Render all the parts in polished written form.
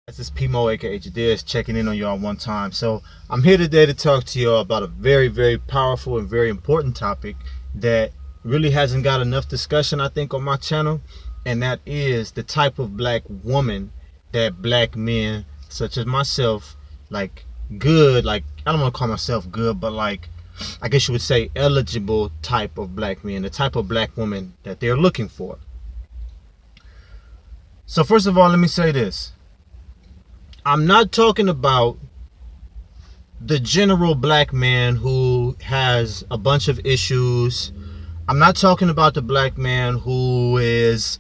This is Pmo, aka Jadiz, checking in on y'all one time. So I'm here today to talk to y'all about a very, very powerful and very important topic that really hasn't got enough discussion, I think, on my channel, and that is the type of black woman that black men, such as myself, like good, like I don't want to call myself good, but like I guess you would say eligible type of black men, the type of black woman that they're looking for. So first of all, let me say this. I'm not talking about the general black man who has a bunch of issues. I'm not talking about the black man who is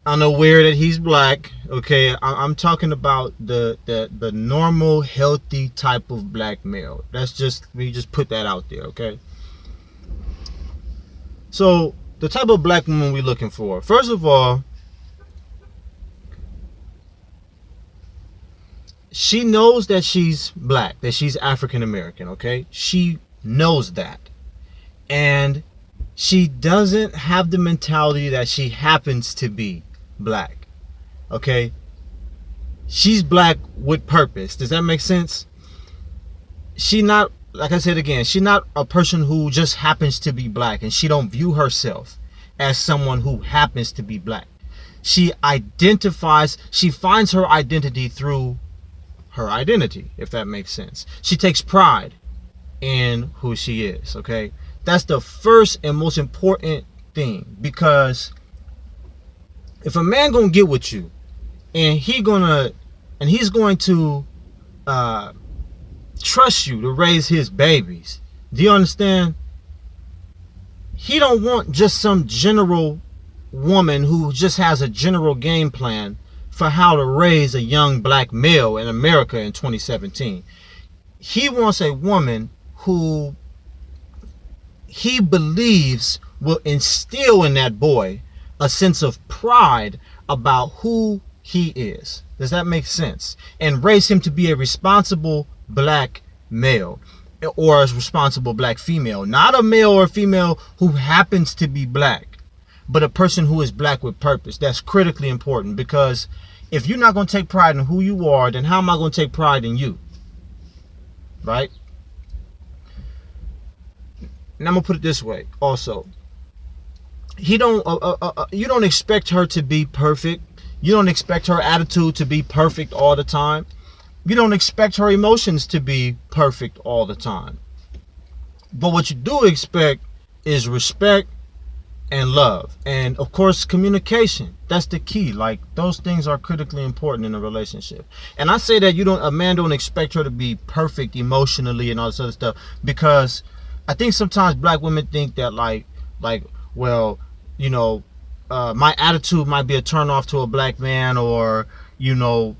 unaware that he's black. Okay, I'm talking about the normal, healthy type of black male. That's just, we just put that out there. Okay. So the type of black woman we're looking for. First of all, she knows that she's black, that she's African American, okay? She knows that. And she doesn't have the mentality that she happens to be black, okay? She's black with purpose. Does that make sense? She not, like I said again, she's not a person who just happens to be black, and she don't view herself as someone who happens to be black. She identifies, she finds her identity through her identity, if that makes sense. She takes pride in who she is, okay? That's the first and most important thing, because if a man gonna get with you and he's going to trust you to raise his babies, do you understand? He don't want just some general woman who just has a general game plan for how to raise a young black male in America in 2017. He wants a woman who he believes will instill in that boy a sense of pride about who he is. Does that make sense? And raise him to be a responsible black male, or a responsible black female. Not a male or female who happens to be black, but a person who is black with purpose. That's critically important, because if you're not going to take pride in who you are, then how am I going to take pride in you? Right? And I'm going to put it this way also. You don't expect her to be perfect. You don't expect her attitude to be perfect all the time. You don't expect her emotions to be perfect all the time. But what you do expect is respect and love, and of course communication. That's the key. Like, those things are critically important in a relationship. And I say that a man don't expect her to be perfect emotionally and all this other stuff, because I think sometimes black women think that well, my attitude might be a turn off to a black man, or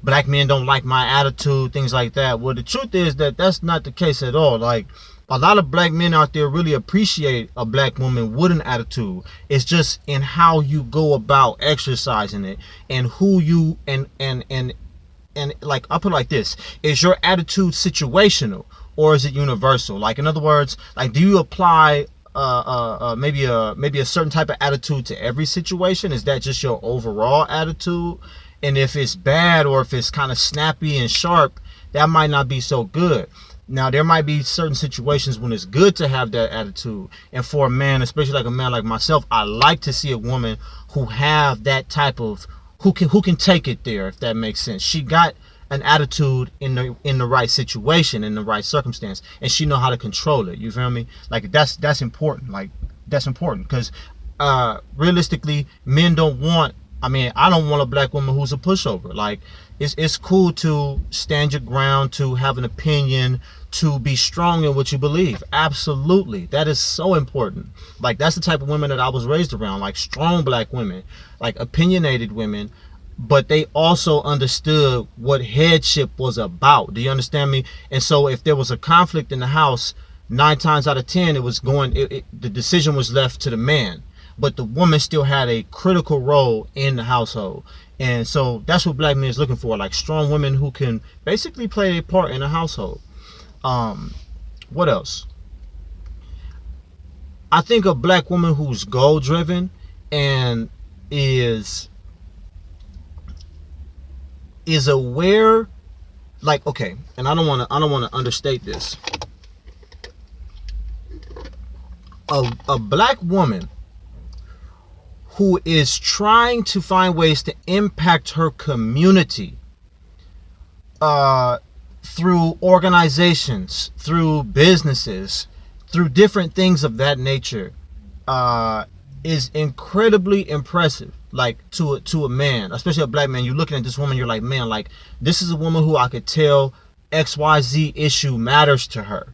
black men don't like my attitude, things like that. Well, the truth is that that's not the case at all. Like, a lot of black men out there really appreciate a black woman with an attitude. It's just in how you go about exercising it, and who you and like, I'll put it like this: is your attitude situational, or is it universal? Like, in other words, like, do you apply maybe a certain type of attitude to every situation? Is that just your overall attitude? And if it's bad, or if it's kind of snappy and sharp, that might not be so good. Now, there might be certain situations when it's good to have that attitude. And for a man, especially like a man like myself, I like to see a woman who have that type of, who can take it there, if that makes sense. She got an attitude in the right situation, in the right circumstance, and she know how to control it. You feel me? Like, that's important. Like, that's important, because realistically, men don't want, I don't want a black woman who's a pushover. Like, it's cool to stand your ground, to have an opinion, to be strong in what you believe. Absolutely. That is so important. Like, that's the type of women that I was raised around, like strong black women, like opinionated women, but they also understood what headship was about. Do you understand me? And so if there was a conflict in the house, 9 times out of 10, the decision was left to the man, but the woman still had a critical role in the household. And so that's what black men is looking for, like strong women who can basically play a part in a household. What else? I think a black woman who's goal driven and is is aware, like, okay, and I don't want to understate this. A black woman who is trying to find ways to impact her community through organizations, through businesses, through different things of that nature, is incredibly impressive. Like, to a man, especially a black man, you're looking at this woman, you're like, man, like, this is a woman who I could tell XYZ issue matters to her.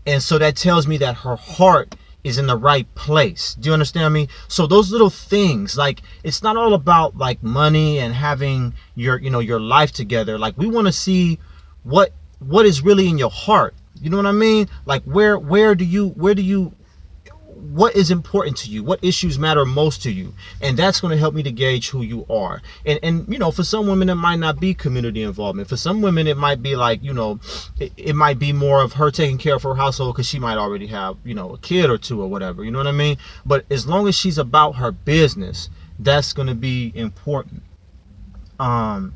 And so that tells me that her heart is in the right place. Do you understand me? So those little things, like, it's not all about like money and having your, you know, your life together. Like, we want to see what is really in your heart. You know what I mean? Like, where do you what is important to you? What issues matter most to you? And that's going to help me to gauge who you are. And you know, for some women, it might not be community involvement. For some women, it might be like, you know, it might be more of her taking care of her household because she might already have, you know, a kid or two or whatever. You know what I mean? But as long as she's about her business, that's going to be important. Another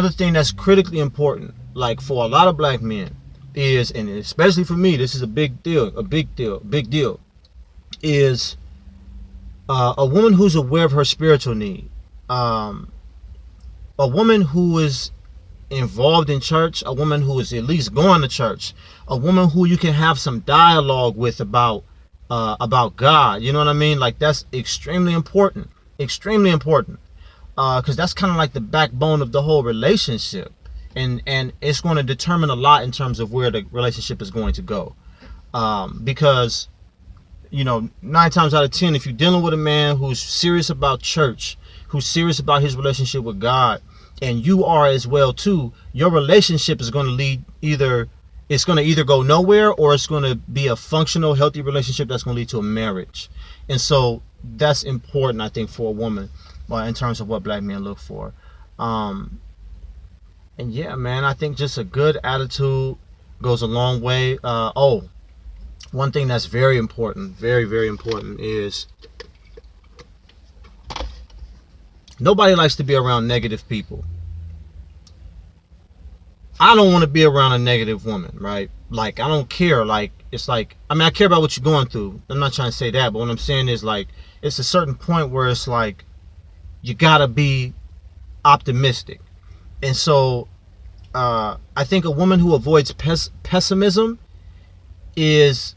thing that's critically important, like for a lot of black men, is, and especially for me, this is a big deal, is a woman who's aware of her spiritual need, a woman who is involved in church, a woman who is at least going to church, a woman who you can have some dialogue with about God. You know what I mean? Like, that's extremely important, because that's kind of like the backbone of the whole relationship. And it's going to determine a lot in terms of where the relationship is going to go. Because, you know, 9 times out of 10, if you're dealing with a man who's serious about church, who's serious about his relationship with God, and you are as well too, your relationship is going to either go nowhere, or it's going to be a functional, healthy relationship that's going to lead to a marriage. And so that's important, I think, for a woman, in terms of what black men look for. And yeah, man, I think just a good attitude goes a long way. One thing that's very important, very, very important, is nobody likes to be around negative people. I don't want to be around a negative woman, right? Like, I don't care. Like, it's like, I mean, I care about what you're going through. I'm not trying to say that, but what I'm saying is, like, it's a certain point where it's like, you gotta be optimistic. And so I think a woman who avoids pessimism is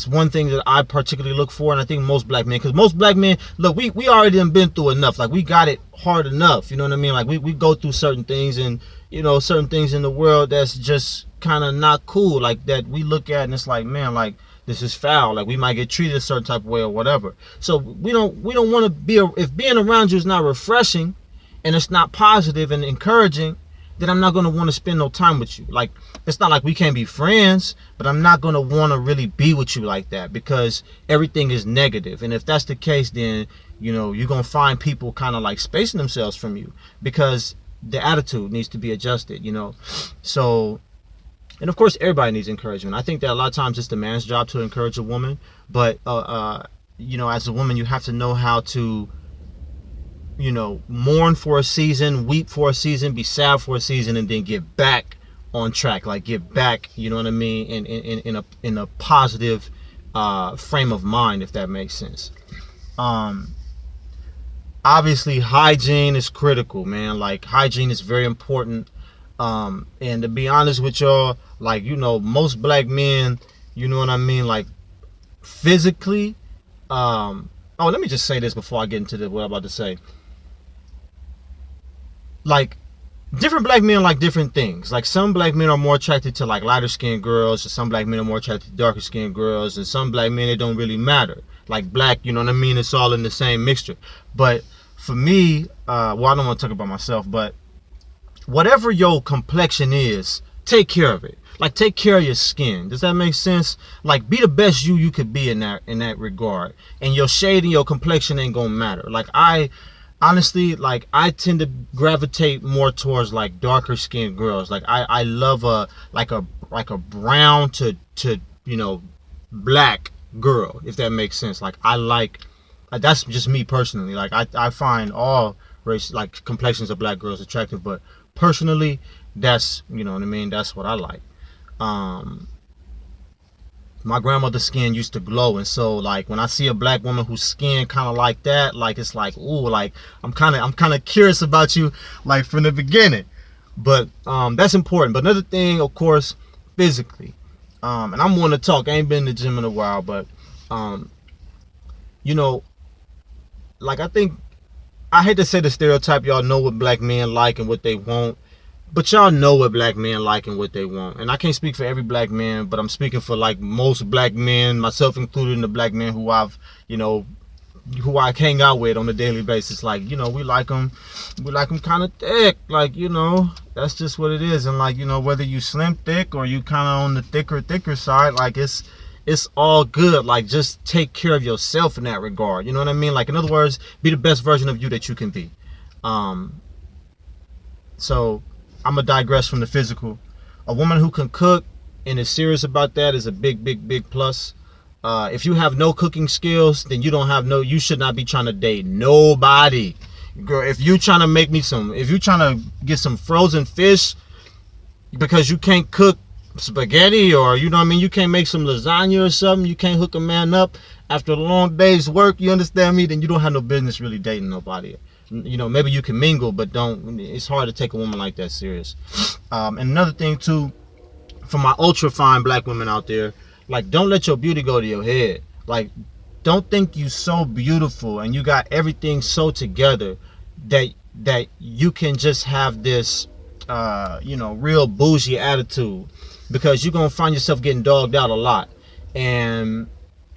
one thing that I particularly look for. And I think most black men, because most black men, look, we already done been through enough. Like, we got it hard enough. You know what I mean? Like, we go through certain things, and, you know, certain things in the world that's just kind of not cool, like, that we look at and it's like, man, like, this is foul. Like, we might get treated a certain type of way or whatever. So we don't want to be, if being around you is not refreshing and it's not positive and encouraging, then I'm not going to want to spend no time with you. Like, it's not like we can't be friends, but I'm not going to want to really be with you like that, because everything is negative. And if that's the case, then, you know, you're going to find people kind of like spacing themselves from you, because the attitude needs to be adjusted, you know. So, and of course, everybody needs encouragement. I think that a lot of times it's the man's job to encourage a woman, but, you know, as a woman, you have to know how to, you know, mourn for a season, weep for a season, be sad for a season, and then get back on track. Like, get back, you know what I mean, in a positive frame of mind, if that makes sense. Obviously, hygiene is critical, man. Like, hygiene is very important. And to be honest with y'all, like, you know, most black men, you know what I mean, like, physically, let me just say this before I get into what I'm about to say. Like, different black men like different things. Like, some black men are more attracted to, like, lighter skinned girls, or some black men are more attracted to darker skinned girls, and some black men, it don't really matter. Like, black, you know what I mean, it's all in the same mixture. But for me, well, I don't want to talk about myself, but whatever your complexion is, take care of it. Like, take care of your skin. Does that make sense? Like, be the best you could be in that regard. And your shade and your complexion ain't gonna matter. Like, honestly, like, I tend to gravitate more towards, like, darker skinned girls. Like, I love a brown to you know, black girl, if that makes sense. Like, I like, that's just me personally. Like, I find all race, like complexions of black girls attractive. But personally, that's, you know what I mean, that's what I like. My grandmother's skin used to glow, and so like when I see a black woman whose skin kind of like that, like it's like, ooh, like I'm kind of curious about you, like from the beginning. But that's important. But another thing, of course, physically, and I'm willing to talk. I ain't been in the gym in a while, but you know, like I think, I hate to say the stereotype, y'all know what black men like and what they want. But y'all know what black men like and what they want. And I can't speak for every black man, but I'm speaking for like most black men, myself included, in the black men who I've, you know, who I hang out with on a daily basis. Like, you know, we like them kind of thick. Like, you know, that's just what it is. And like, you know, whether you slim thick or you kind of on the thicker side, like it's all good. Like, just take care of yourself in that regard. You know what I mean? Like, in other words, be the best version of you that you can be. So I'm gonna digress from the physical. A woman who can cook and is serious about that is a big plus. If you have no cooking skills, then you should not be trying to date nobody. Girl, if you trying to if you trying to get some frozen fish because you can't cook spaghetti, or you know what I mean, you can't make some lasagna or something, you can't hook a man up after a long day's work, you understand me, then you don't have no business really dating nobody. You know, maybe you can mingle, but it's hard to take a woman like that serious. And another thing too, for my ultra fine black women out there, like, don't let your beauty go to your head. Like, don't think you so beautiful and you got everything so together that you can just have this you know, real bougie attitude, because you're gonna find yourself getting dogged out a lot, and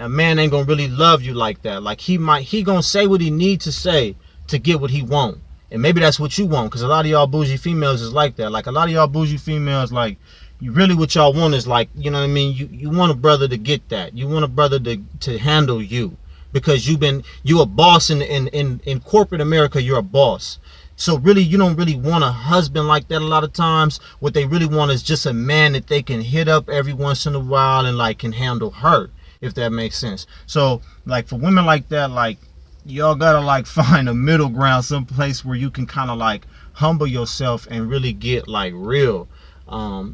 a man ain't gonna really love you like that. Like, he gonna say what he need to say to get what he want, and maybe that's what you want, because a lot of y'all bougie females is like that. Like, a lot of y'all bougie females, like, you really, what y'all want is like, you know what I mean, you want a brother to get that, you want a brother to handle you, because you a boss in corporate America. You're a boss. So really, you don't really want a husband like that a lot of times. What they really want is just a man that they can hit up every once in a while and like can handle her, if that makes sense. So like, for women like that, like, y'all gotta like find a middle ground, some place where you can kind of like humble yourself and really get like real,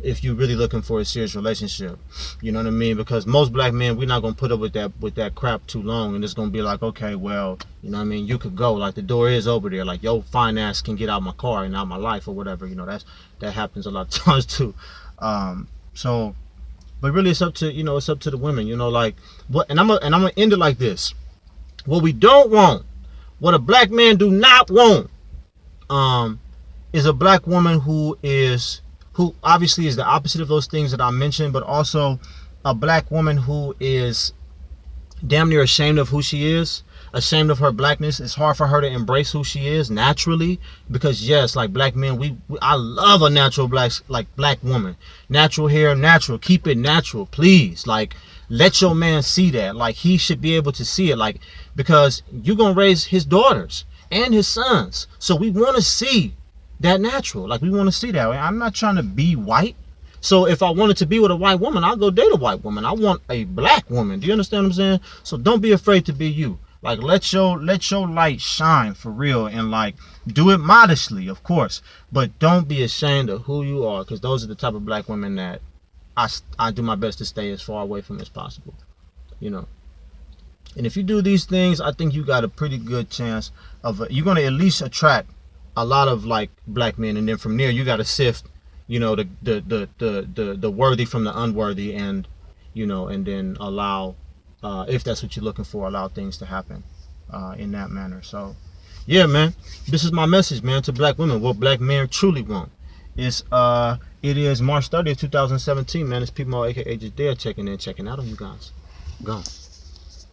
if you're really looking for a serious relationship. You know what I mean? Because most black men, we're not gonna put up with that crap too long, and it's gonna be like, okay, well, you know what I mean, you could go, like, the door is over there, like, yo, fine ass can get out my car and out my life or whatever. You know, that happens a lot of times too. So, but really, it's up to, you know, it's up to the women, you know, like, what, and I'm gonna end it like this. What we don't want, what a black man do not want, is a black woman who obviously is the opposite of those things that I mentioned, but also a black woman who is damn near ashamed of who she is, ashamed of her blackness. It's hard for her to embrace who she is naturally, because yes, like, black men, I love a natural black woman. Natural hair, natural, keep it natural, please. Like, let your man see that. Like, he should be able to see it, like, because you're gonna raise his daughters and his sons, so we want to see that natural. Like, we want to see that. I'm not trying to be white. So if I wanted to be with a white woman, I'll go date a white woman. I want a black woman. Do you understand what I'm saying? So don't be afraid to be you. Like, let your light shine for real, and like, do it modestly, of course, but don't be ashamed of who you are, because those are the type of black women that I do my best to stay as far away from as possible, you know. And if you do these things, I think you got a pretty good chance of you're going to at least attract a lot of like black men, and then from there you got to sift, you know, the worthy from the unworthy, and you know, and then allow, if that's what you're looking for, allow things to happen in that manner. So yeah, man, this is my message, man, to black women. What black men truly want is it is March 30th 2017, man. It's people aka just there checking out on you guys. Go.